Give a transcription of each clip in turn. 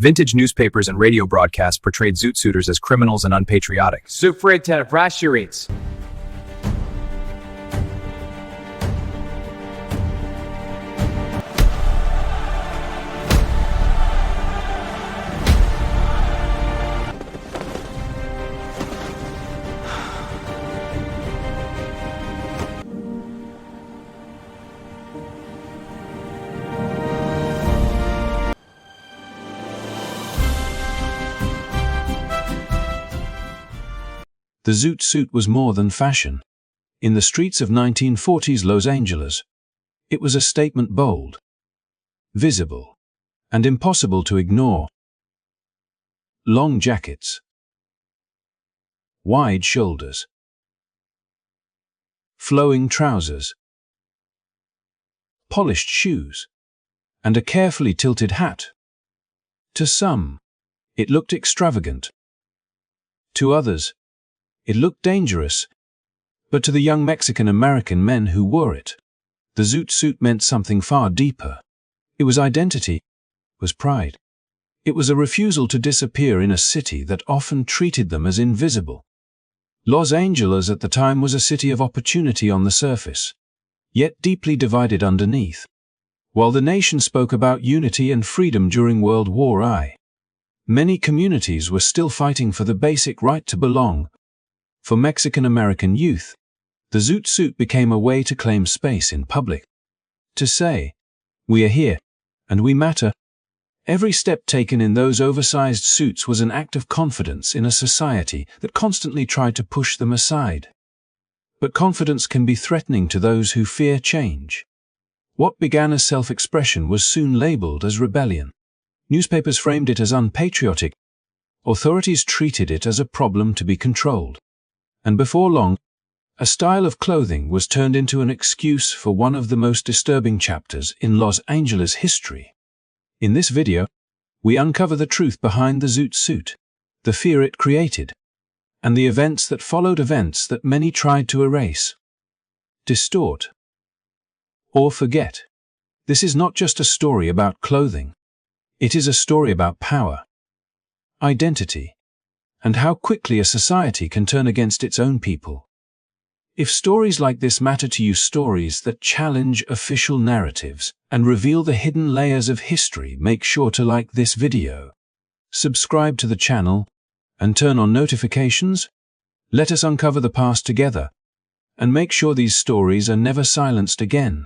Vintage newspapers and radio broadcasts portrayed Zoot Suiters as criminals and unpatriotic. Zoot Suit Riots. The zoot suit was more than fashion. In the streets of 1940s Los Angeles, it was a statement bold, visible, and impossible to ignore. Long jackets, wide shoulders, flowing trousers, polished shoes, and a carefully tilted hat. To some, it looked extravagant. To others, it looked dangerous, but to the young Mexican-American men who wore it, the zoot suit meant something far deeper. It was identity, it was pride. It was a refusal to disappear in a city that often treated them as invisible. Los Angeles at the time was a city of opportunity on the surface, yet deeply divided underneath. While the nation spoke about unity and freedom during World War I, many communities were still fighting for the basic right to belong. For Mexican-American youth, the zoot suit became a way to claim space in public. To say, "We are here, and we matter." Every step taken in those oversized suits was an act of confidence in a society that constantly tried to push them aside. But confidence can be threatening to those who fear change. What began as self-expression was soon labeled as rebellion. Newspapers framed it as unpatriotic. Authorities treated it as a problem to be controlled. And before long, a style of clothing was turned into an excuse for one of the most disturbing chapters in Los Angeles history. In this video, we uncover the truth behind the zoot suit, the fear it created, and the events that followed, events that many tried to erase, distort, or forget. This is not just a story about clothing. It is a story about power, identity, and how quickly a society can turn against its own people. If stories like this matter to you, stories that challenge official narratives and reveal the hidden layers of history, make sure to like this video, subscribe to the channel, and turn on notifications. Let us uncover the past together, and make sure these stories are never silenced again.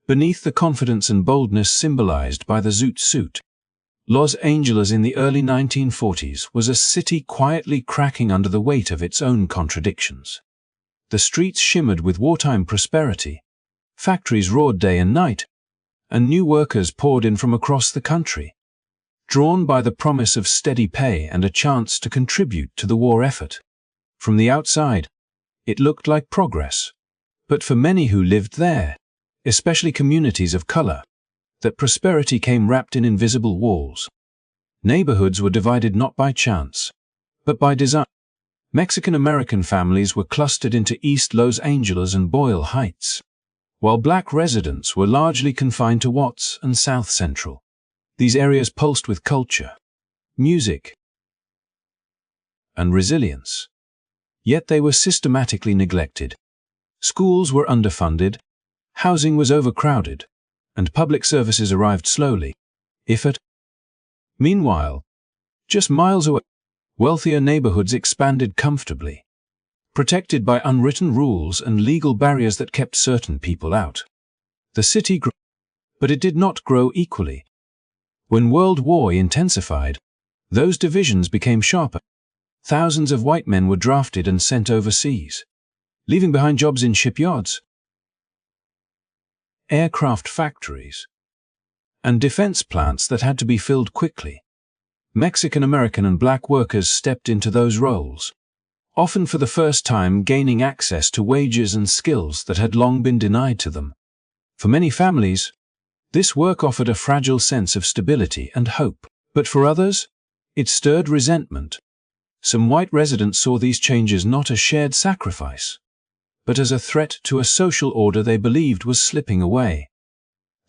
Beneath the confidence and boldness symbolized by the zoot suit, Los Angeles in the early 1940s was a city quietly cracking under the weight of its own contradictions. The streets shimmered with wartime prosperity, factories roared day and night, and new workers poured in from across the country, drawn by the promise of steady pay and a chance to contribute to the war effort. From the outside, it looked like progress, but for many who lived there, especially communities of color, that prosperity came wrapped in invisible walls. Neighborhoods were divided not by chance, but by design. Mexican-American families were clustered into East Los Angeles and Boyle Heights, while black residents were largely confined to Watts and South Central. These areas pulsed with culture, music, and resilience. Yet they were systematically neglected. Schools were underfunded, housing was overcrowded, and public services arrived slowly, if at. Meanwhile, just miles away, wealthier neighborhoods expanded comfortably, protected by unwritten rules and legal barriers that kept certain people out. The city grew, but it did not grow equally. When World War I intensified, those divisions became sharper. Thousands of white men were drafted and sent overseas, leaving behind jobs in shipyards, aircraft factories, and defense plants that had to be filled quickly. Mexican-American and black workers stepped into those roles, often for the first time gaining access to wages and skills that had long been denied to them. For many families, this work offered a fragile sense of stability and hope, but for others, it stirred resentment. Some white residents saw these changes not as shared sacrifice, but as a threat to a social order they believed was slipping away.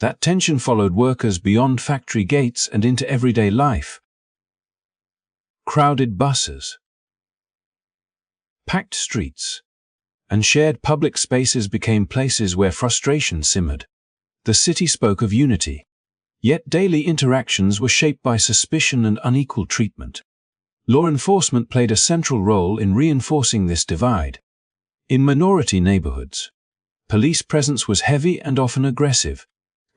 That tension followed workers beyond factory gates and into everyday life. Crowded buses, packed streets, and shared public spaces became places where frustration simmered. The city spoke of unity, yet daily interactions were shaped by suspicion and unequal treatment. Law enforcement played a central role in reinforcing this divide. In minority neighborhoods, police presence was heavy and often aggressive,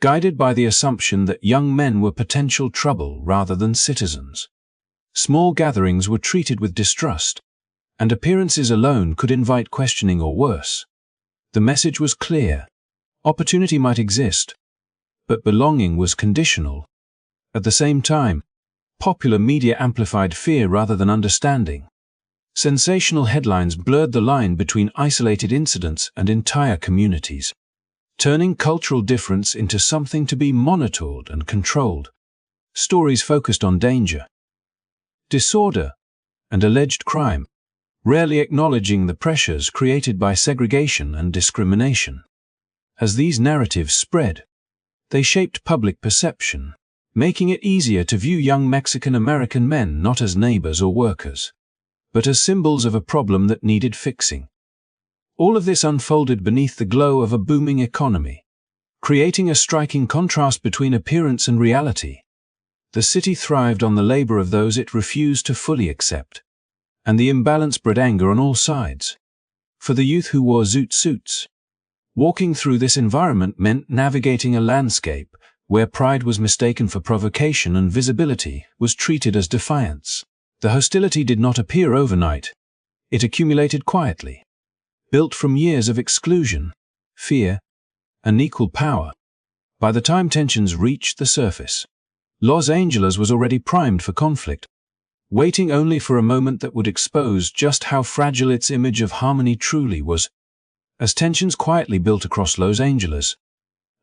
guided by the assumption that young men were potential trouble rather than citizens. Small gatherings were treated with distrust, and appearances alone could invite questioning or worse. The message was clear: opportunity might exist, but belonging was conditional. At the same time, popular media amplified fear rather than understanding. Sensational headlines blurred the line between isolated incidents and entire communities, turning cultural difference into something to be monitored and controlled. Stories focused on danger, disorder, and alleged crime, rarely acknowledging the pressures created by segregation and discrimination. As these narratives spread, they shaped public perception, making it easier to view young Mexican-American men not as neighbors or workers, but as symbols of a problem that needed fixing. All of this unfolded beneath the glow of a booming economy, creating a striking contrast between appearance and reality. The city thrived on the labor of those it refused to fully accept, and the imbalance bred anger on all sides. For the youth who wore zoot suits, walking through this environment meant navigating a landscape where pride was mistaken for provocation and visibility was treated as defiance. The hostility did not appear overnight. It accumulated quietly, built from years of exclusion, fear, and unequal power. By the time tensions reached the surface, Los Angeles was already primed for conflict, waiting only for a moment that would expose just how fragile its image of harmony truly was. As tensions quietly built across Los Angeles,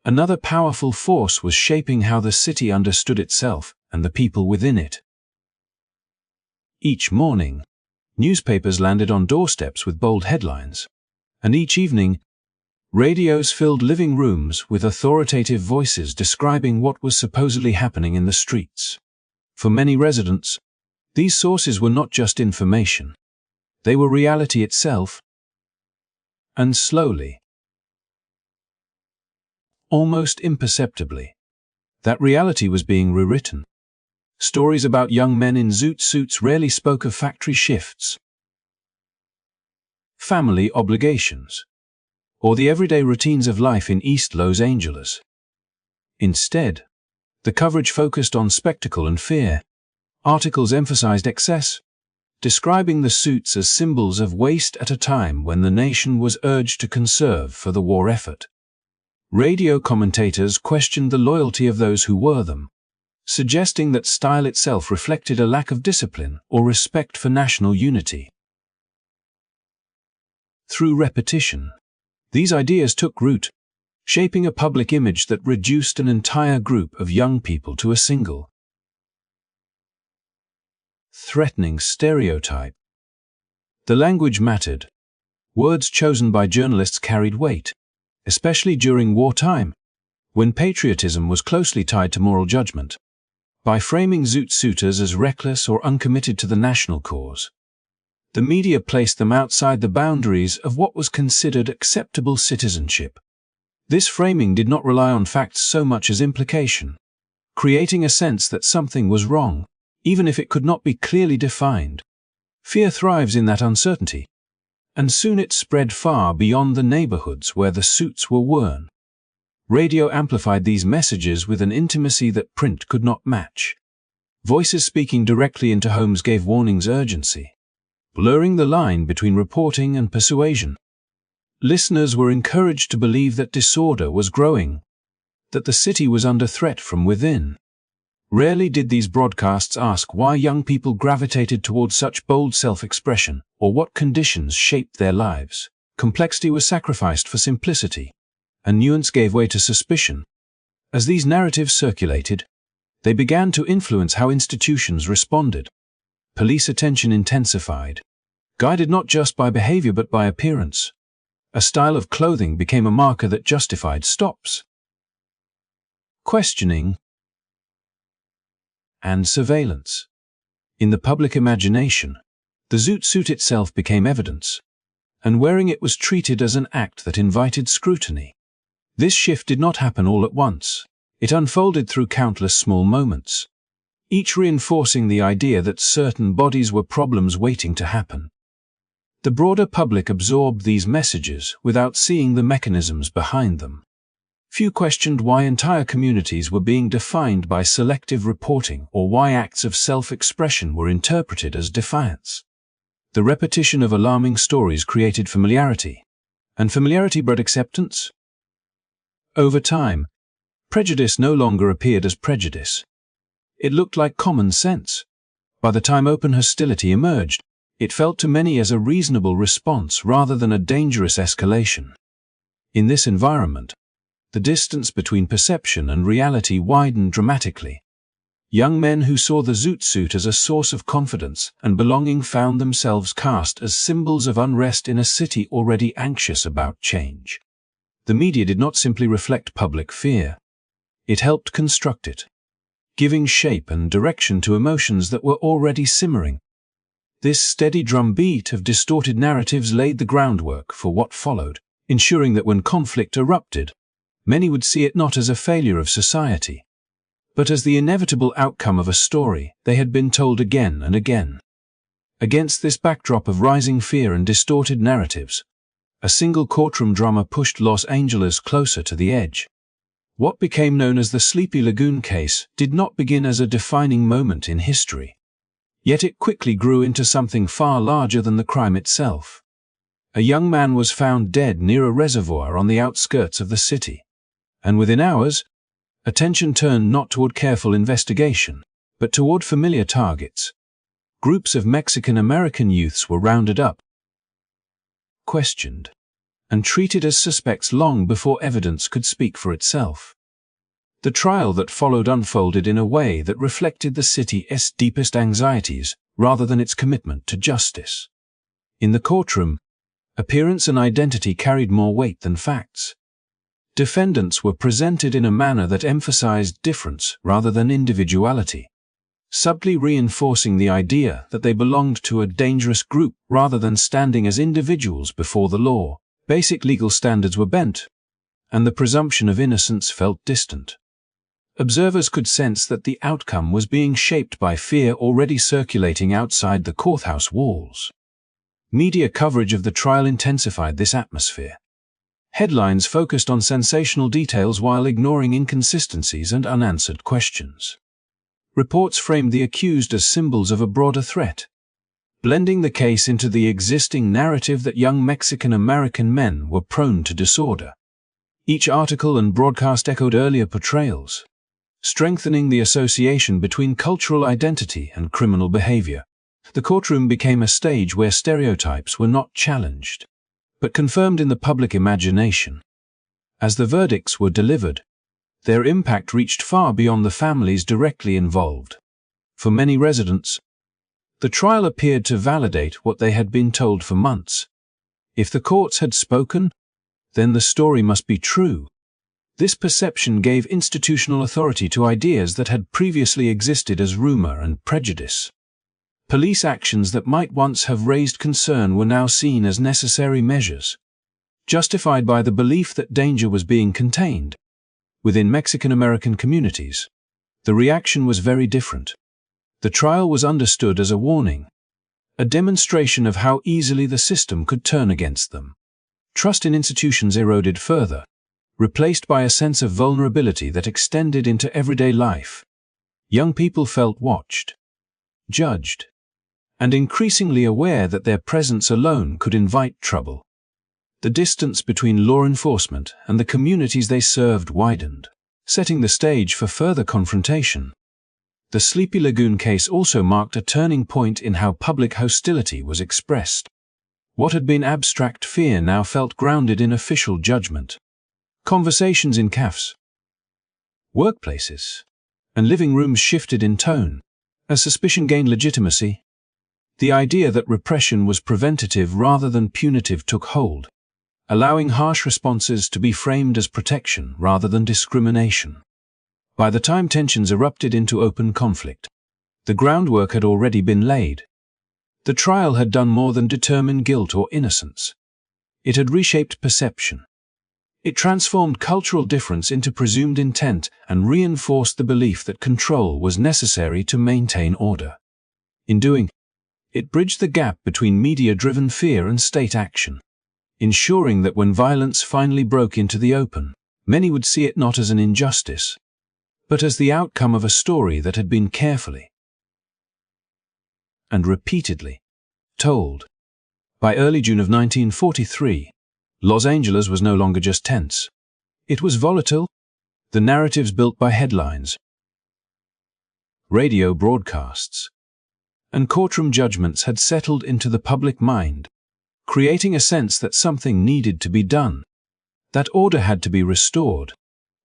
another powerful force was shaping how the city understood itself and the people within it. Each morning, newspapers landed on doorsteps with bold headlines, and each evening, radios filled living rooms with authoritative voices describing what was supposedly happening in the streets. For many residents, these sources were not just information. They were reality itself. And slowly, almost imperceptibly, that reality was being rewritten. Stories about young men in zoot suits rarely spoke of factory shifts, family obligations, or the everyday routines of life in East Los Angeles. Instead, the coverage focused on spectacle and fear. Articles emphasized excess, describing the suits as symbols of waste at a time when the nation was urged to conserve for the war effort. Radio commentators questioned the loyalty of those who wore them, suggesting that style itself reflected a lack of discipline or respect for national unity. Through repetition, these ideas took root, shaping a public image that reduced an entire group of young people to a single, threatening stereotype. The language mattered. Words chosen by journalists carried weight, especially during wartime, when patriotism was closely tied to moral judgment. By framing zoot suiters as reckless or uncommitted to the national cause, the media placed them outside the boundaries of what was considered acceptable citizenship. This framing did not rely on facts so much as implication, creating a sense that something was wrong, even if it could not be clearly defined. Fear thrives in that uncertainty, and soon it spread far beyond the neighborhoods where the suits were worn. Radio amplified these messages with an intimacy that print could not match. Voices speaking directly into homes gave warnings urgency, blurring the line between reporting and persuasion. Listeners were encouraged to believe that disorder was growing, that the city was under threat from within. Rarely did these broadcasts ask why young people gravitated towards such bold self-expression, or what conditions shaped their lives. Complexity was sacrificed for simplicity, and nuance gave way to suspicion. As these narratives circulated, they began to influence how institutions responded. Police attention intensified, guided not just by behavior but by appearance. A style of clothing became a marker that justified stops. questioning, and surveillance. In the public imagination, the zoot suit itself became evidence, and wearing it was treated as an act that invited scrutiny. This shift did not happen all at once. It unfolded through countless small moments, each reinforcing the idea that certain bodies were problems waiting to happen. The broader public absorbed these messages without seeing the mechanisms behind them. Few questioned why entire communities were being defined by selective reporting or why acts of self-expression were interpreted as defiance. The repetition of alarming stories created familiarity, and familiarity bred acceptance. Over time, prejudice no longer appeared as prejudice. It looked like common sense. By the time open hostility emerged, it felt to many as a reasonable response rather than a dangerous escalation. In this environment, the distance between perception and reality widened dramatically. Young men who saw the zoot suit as a source of confidence and belonging found themselves cast as symbols of unrest in a city already anxious about change. The media did not simply reflect public fear. It helped construct it, giving shape and direction to emotions that were already simmering. This steady drumbeat of distorted narratives laid the groundwork for what followed, ensuring that when conflict erupted, many would see it not as a failure of society, but as the inevitable outcome of a story they had been told again and again. Against this backdrop of rising fear and distorted narratives, a single courtroom drama pushed Los Angeles closer to the edge. What became known as the Sleepy Lagoon case did not begin as a defining moment in history. Yet it quickly grew into something far larger than the crime itself. A young man was found dead near a reservoir on the outskirts of the city, and within hours, attention turned not toward careful investigation, but toward familiar targets. Groups of Mexican-American youths were rounded up, questioned, and treated as suspects long before evidence could speak for itself. The trial that followed unfolded in a way that reflected the city's deepest anxieties rather than its commitment to justice. In the courtroom, appearance and identity carried more weight than facts. Defendants were presented in a manner that emphasized difference rather than individuality, subtly reinforcing the idea that they belonged to a dangerous group rather than standing as individuals before the law. Basic legal standards were bent, and the presumption of innocence felt distant. Observers could sense that the outcome was being shaped by fear already circulating outside the courthouse walls. Media coverage of the trial intensified this atmosphere. Headlines focused on sensational details while ignoring inconsistencies and unanswered questions. Reports framed the accused as symbols of a broader threat, blending the case into the existing narrative that young Mexican-American men were prone to disorder. Each article and broadcast echoed earlier portrayals, strengthening the association between cultural identity and criminal behavior. The courtroom became a stage where stereotypes were not challenged, but confirmed in the public imagination. As the verdicts were delivered, their impact reached far beyond the families directly involved. For many residents, the trial appeared to validate what they had been told for months. If the courts had spoken, then the story must be true. This perception gave institutional authority to ideas that had previously existed as rumor and prejudice. Police actions that might once have raised concern were now seen as necessary measures, justified by the belief that danger was being contained. Within Mexican-American communities, the reaction was very different. The trial was understood as a warning, a demonstration of how easily the system could turn against them. Trust in institutions eroded further, replaced by a sense of vulnerability that extended into everyday life. Young people felt watched, judged, and increasingly aware that their presence alone could invite trouble. The distance between law enforcement and the communities they served widened, setting the stage for further confrontation. The Sleepy Lagoon case also marked a turning point in how public hostility was expressed. What had been abstract fear now felt grounded in official judgment. Conversations in cafes, workplaces, and living rooms shifted in tone as suspicion gained legitimacy. The idea that repression was preventative rather than punitive took hold, allowing harsh responses to be framed as protection rather than discrimination. By the time tensions erupted into open conflict, the groundwork had already been laid. The trial had done more than determine guilt or innocence. It had reshaped perception. It transformed cultural difference into presumed intent and reinforced the belief that control was necessary to maintain order. In doing, it bridged the gap between media-driven fear and state action, ensuring that when violence finally broke into the open, many would see it not as an injustice, but as the outcome of a story that had been carefully and repeatedly told. By early June of 1943, Los Angeles was no longer just tense. It was volatile. The narratives built by headlines, radio broadcasts, and courtroom judgments had settled into the public mind, creating a sense that something needed to be done, that order had to be restored.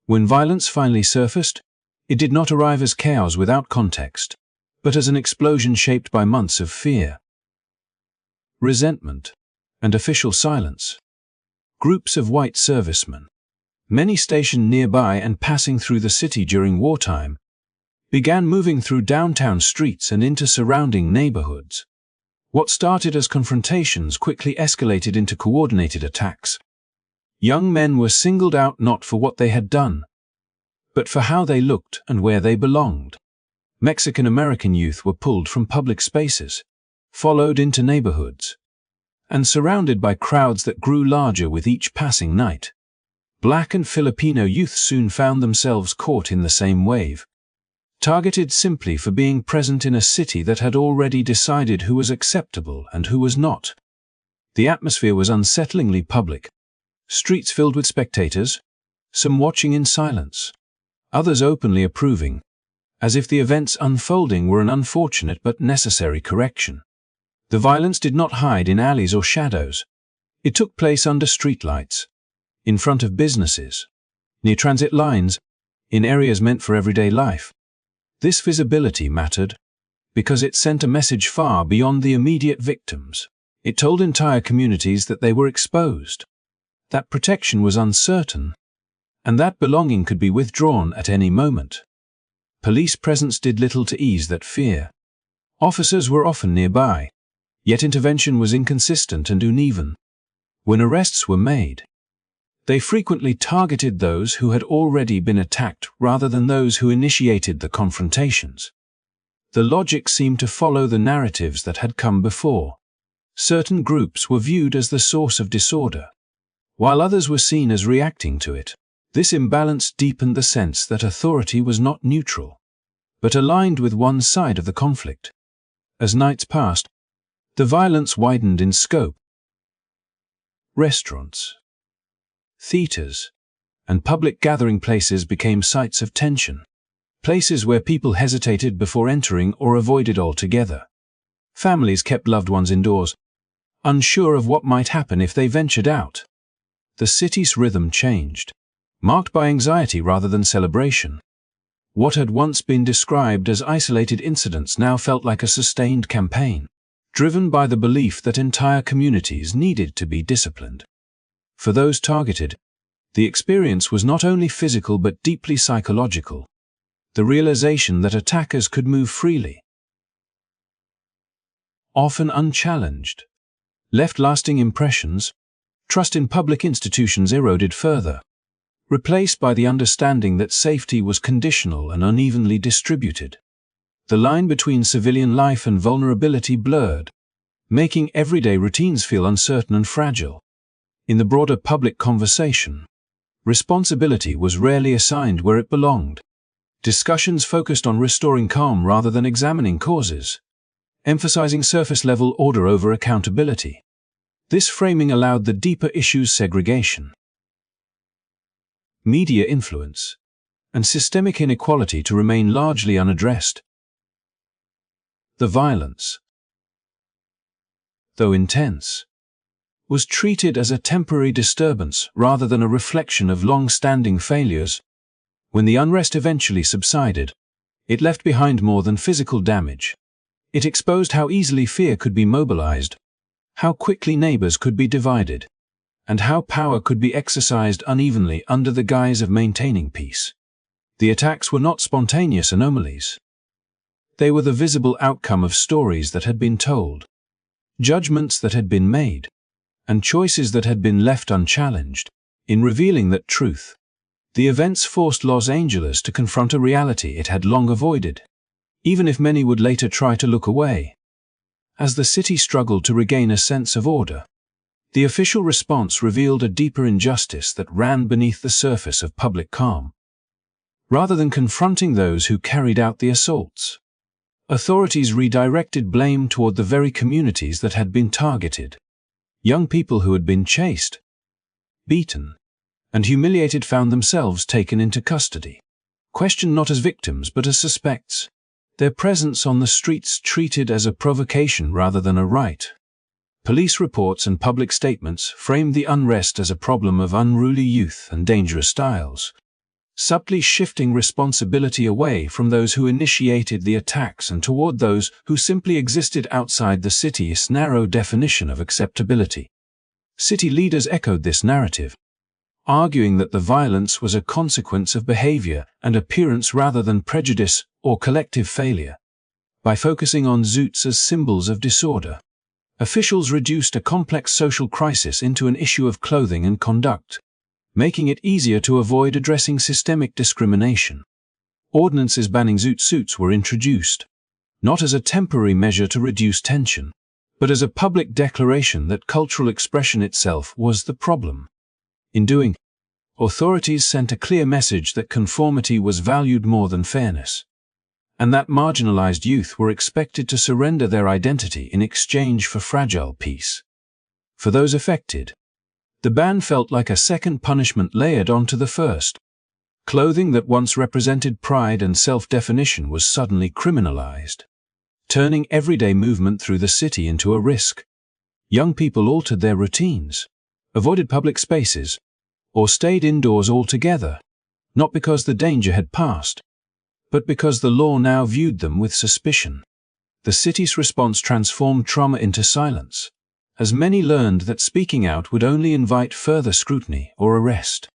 When violence finally surfaced, it did not arrive as chaos without context, but as an explosion shaped by months of fear, resentment, and official silence. Groups of white servicemen, many stationed nearby and passing through the city during wartime, began moving through downtown streets and into surrounding neighborhoods. What started as confrontations quickly escalated into coordinated attacks. Young men were singled out not for what they had done, but for how they looked and where they belonged. Mexican-American youth were pulled from public spaces, followed into neighborhoods, and surrounded by crowds that grew larger with each passing night. Black and Filipino youth soon found themselves caught in the same wave, targeted simply for being present in a city that had already decided who was acceptable and who was not. The atmosphere was unsettlingly public, streets filled with spectators, some watching in silence, others openly approving, as if the events unfolding were an unfortunate but necessary correction. The violence did not hide in alleys or shadows. It took place under streetlights, in front of businesses, near transit lines, in areas meant for everyday life. This visibility mattered because it sent a message far beyond the immediate victims. It told entire communities that they were exposed, that protection was uncertain, and that belonging could be withdrawn at any moment. Police presence did little to ease that fear. Officers were often nearby, yet intervention was inconsistent and uneven. When arrests were made, they frequently targeted those who had already been attacked rather than those who initiated the confrontations. The logic seemed to follow the narratives that had come before. Certain groups were viewed as the source of disorder, while others were seen as reacting to it. This imbalance deepened the sense that authority was not neutral, but aligned with one side of the conflict. As nights passed, the violence widened in scope. Restaurants, theaters, and public gathering places became sites of tension, places where people hesitated before entering or avoided altogether. Families kept loved ones indoors, unsure of what might happen if they ventured out. The city's rhythm changed, marked by anxiety rather than celebration. What had once been described as isolated incidents now felt like a sustained campaign, driven by the belief that entire communities needed to be disciplined. For those targeted, the experience was not only physical but deeply psychological. The realization that attackers could move freely, often unchallenged, left lasting impressions. Trust in public institutions eroded further, replaced by the understanding that safety was conditional and unevenly distributed. The line between civilian life and vulnerability blurred, making everyday routines feel uncertain and fragile. In the broader public conversation, responsibility was rarely assigned where it belonged. Discussions focused on restoring calm rather than examining causes, emphasizing surface-level order over accountability. This framing allowed the deeper issues segregation, media influence, and systemic inequality to remain largely unaddressed. The violence, though intense, was treated as a temporary disturbance rather than a reflection of long-standing failures. When the unrest eventually subsided, it left behind more than physical damage. It exposed how easily fear could be mobilized, how quickly neighbors could be divided, and how power could be exercised unevenly under the guise of maintaining peace. The attacks were not spontaneous anomalies. They were the visible outcome of stories that had been told, judgments that had been made, and choices that had been left unchallenged. In revealing that truth, the events forced Los Angeles to confront a reality it had long avoided, even if many would later try to look away. As the city struggled to regain a sense of order, the official response revealed a deeper injustice that ran beneath the surface of public calm. Rather than confronting those who carried out the assaults, authorities redirected blame toward the very communities that had been targeted. Young people who had been chased, beaten, and humiliated found themselves taken into custody, questioned not as victims but as suspects, their presence on the streets treated as a provocation rather than a right. Police reports and public statements framed the unrest as a problem of unruly youth and dangerous styles, subtly shifting responsibility away from those who initiated the attacks and toward those who simply existed outside the city's narrow definition of acceptability. City leaders echoed this narrative, arguing that the violence was a consequence of behavior and appearance rather than prejudice or collective failure. By focusing on zoots as symbols of disorder, officials reduced a complex social crisis into an issue of clothing and conduct, making it easier to avoid addressing systemic discrimination. Ordinances banning zoot suits were introduced, not as a temporary measure to reduce tension, but as a public declaration that cultural expression itself was the problem. In doing, authorities sent a clear message that conformity was valued more than fairness, and that marginalized youth were expected to surrender their identity in exchange for fragile peace. For those affected, the ban felt like a second punishment layered onto the first. Clothing that once represented pride and self-definition was suddenly criminalized, turning everyday movement through the city into a risk. Young people altered their routines, avoided public spaces, or stayed indoors altogether, not because the danger had passed, but because the law now viewed them with suspicion. The city's response transformed trauma into silence, as many learned that speaking out would only invite further scrutiny or arrest.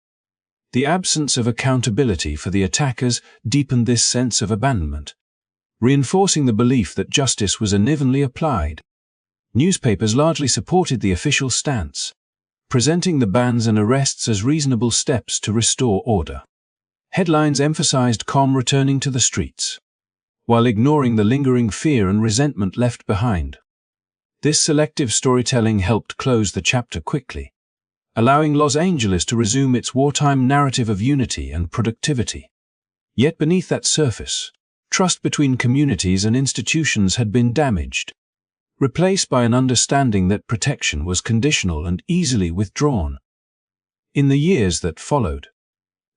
The absence of accountability for the attackers deepened this sense of abandonment, reinforcing the belief that justice was unevenly applied. Newspapers largely supported the official stance, presenting the bans and arrests as reasonable steps to restore order. Headlines emphasized calm returning to the streets, while ignoring the lingering fear and resentment left behind. This selective storytelling helped close the chapter quickly, allowing Los Angeles to resume its wartime narrative of unity and productivity. Yet beneath that surface, trust between communities and institutions had been damaged, replaced by an understanding that protection was conditional and easily withdrawn. In the years that followed,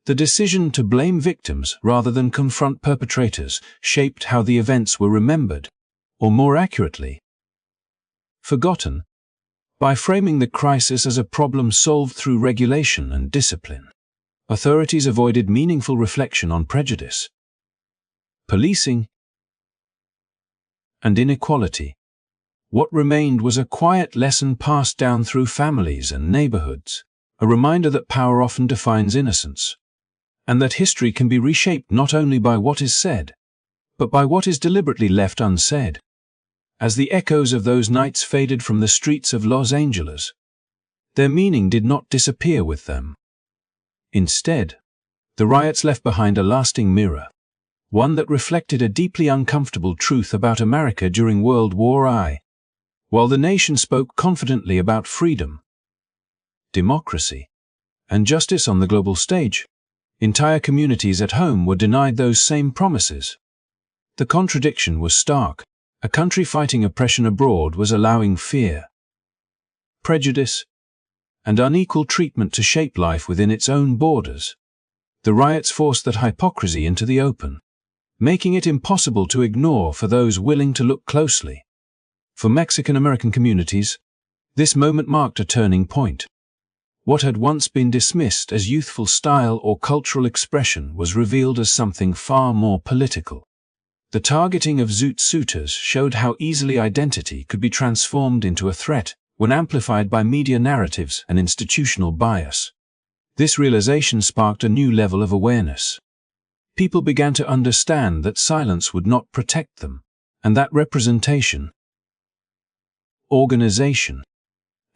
the decision to blame victims rather than confront perpetrators shaped how the events were remembered, or more accurately, forgotten. By framing the crisis as a problem solved through regulation and discipline, authorities avoided meaningful reflection on prejudice, policing, and inequality. What remained was a quiet lesson passed down through families and neighborhoods, a reminder that power often defines innocence, and that history can be reshaped not only by what is said, but by what is deliberately left unsaid. As the echoes of those nights faded from the streets of Los Angeles, their meaning did not disappear with them. Instead, the riots left behind a lasting mirror, one that reflected a deeply uncomfortable truth about America during World War I. While the nation spoke confidently about freedom, democracy, and justice on the global stage, entire communities at home were denied those same promises. The contradiction was stark. A country fighting oppression abroad was allowing fear, prejudice, and unequal treatment to shape life within its own borders. The riots forced that hypocrisy into the open, making it impossible to ignore for those willing to look closely. For Mexican-American communities, this moment marked a turning point. What had once been dismissed as youthful style or cultural expression was revealed as something far more political. The targeting of zoot suiters showed how easily identity could be transformed into a threat when amplified by media narratives and institutional bias. This realization sparked a new level of awareness. people began to understand that silence would not protect them, and that representation, organization,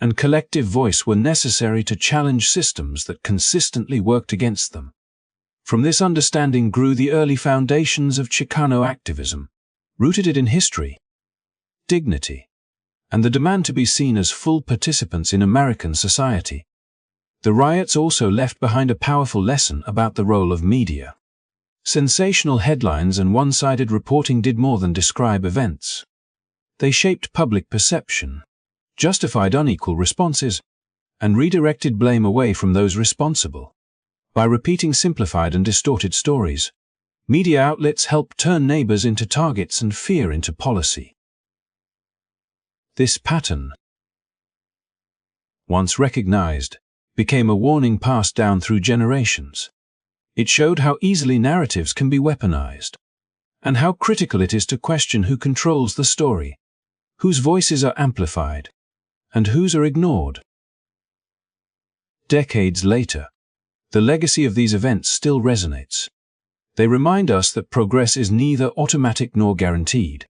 and collective voice were necessary to challenge systems that consistently worked against them. From this understanding grew the early foundations of Chicano activism, rooted in history, dignity, and the demand to be seen as full participants in American society. The riots also left behind a powerful lesson about the role of media. Sensational headlines and one-sided reporting did more than describe events. They shaped public perception, justified unequal responses, and redirected blame away from those responsible. By repeating simplified and distorted stories, media outlets helped turn neighbors into targets and fear into policy. This pattern, once recognized, became a warning passed down through generations. It showed how easily narratives can be weaponized, and how critical it is to question who controls the story, whose voices are amplified, and whose are ignored. Decades later, the legacy of these events still resonates. They remind us that progress is neither automatic nor guaranteed,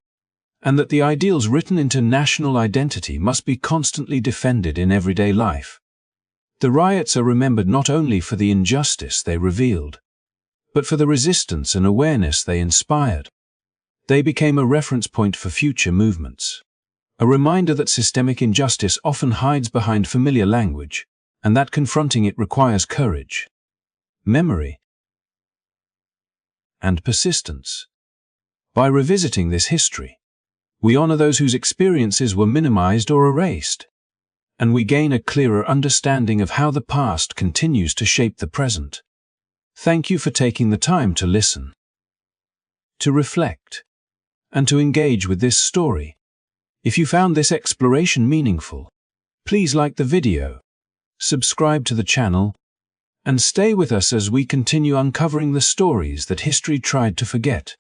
and that the ideals written into national identity must be constantly defended in everyday life. The riots are remembered not only for the injustice they revealed, but for the resistance and awareness they inspired. They became a reference point for future movements, a reminder that systemic injustice often hides behind familiar language, and that confronting it requires courage, memory, and persistence. By revisiting this history, we honor those whose experiences were minimized or erased, and we gain a clearer understanding of how the past continues to shape the present. Thank you for taking the time to listen, to reflect, and to engage with this story. If you found this exploration meaningful, please like the video, subscribe to the channel, and stay with us as we continue uncovering the stories that history tried to forget.